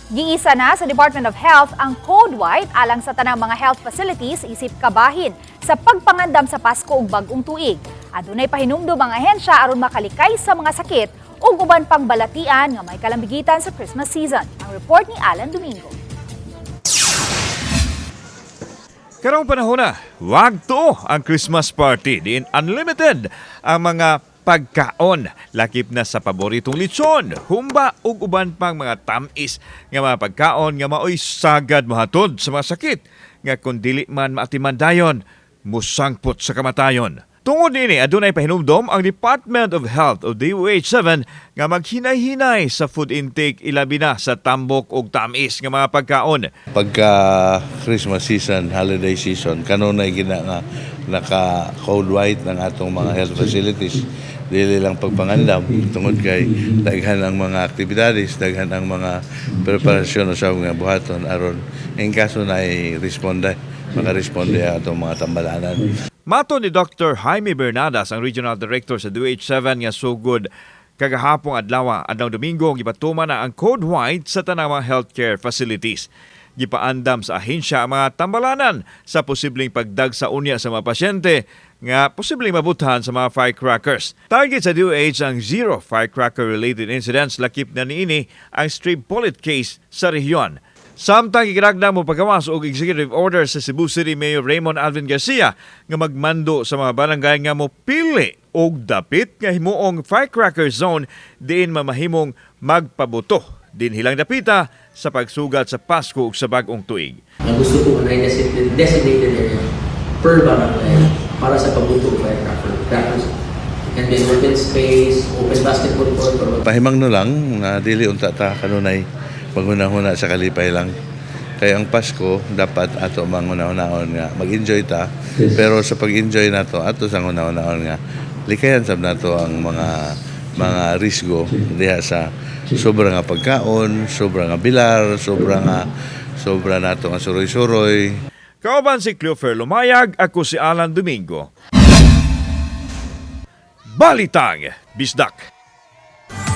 Giisa na sa Department of Health ang Code White alang sa tanang mga health facilities isip kabahin sa pagpangandam sa Pasko ug bag-ong tuig. Adunay pahinumdum ang ahensya aron makalikay sa mga sakit ug uban pang balatian nga may kalambigitan sa Christmas season. Ang report ni Alan Domingo. Karong panahon na, wag to ang Christmas party. Diin unlimited ang mga pagkaon. Lakip na sa paboritong lechon, humba ug uban pang mga tamis nga mga pagkaon nga maoy sagad mahatod sa mga sakit nga kung dili man maatimandayon, musangpot sa kamatayon. Tungod nini adunay pahinumdom ang Department of Health o DOH-7 nga maghinay-hinay sa food intake ilabi na sa tambok ug tamis nga mga pagkaon. Pagka Christmas season, holiday season, kanunay gina nga naka-code white ng atong mga health facilities. Dili lang pagpangandam tungod kay daghan ang mga aktibidades, daghan ang mga preparasyon sa mga buhaton aron in kaso na makaresponde atong mga tambalanan. Mato ni Dr. Jaime Bernadas, ang Regional Director sa DOH-7 nga sugod kagahapong adlaw Domingo gipatuman na ang Code White sa tanang mga healthcare facilities. Gipaandam sa ahensya ang mga tambalanan sa posibleng pagdag sa unya sa mga pasyente nga posibleng mabuthan sa mga firecrackers. Target sa DOH ang zero firecracker-related incidents, lakip na niini ang strip bullet case sa rehiyon. Samtang ikinagdang mo pagawas og executive order sa Cebu City Mayor Raymond Alvin Garcia nga magmando sa mga barangay nga mo pili og dapit nga himuong firecracker zone diin mamahimong magpabuto din hilang dapita sa pagsugat sa Pasko ug sa bag-ong tuig. Ang gusto ko na designated area per barangay para sa pagbuto ng firecrackers. And then open space, open basketball court. Pahimang no lang na dili unta ta kanunay maghuna-huna sa kalipay lang. Kaya ang Pasko dapat ato manghuna-hunaon nga mag-enjoy ta, pero sa pag-enjoy nato ato sang hunahunahon nga likayan sab nato ang mga risgo diha sa sobra nga pagkaon, sobra nga bilar, sobra nato nga suroy-suroy. Kauban si Cleofer Lumayag, ako si Alan Domingo. Balitang Bisdak.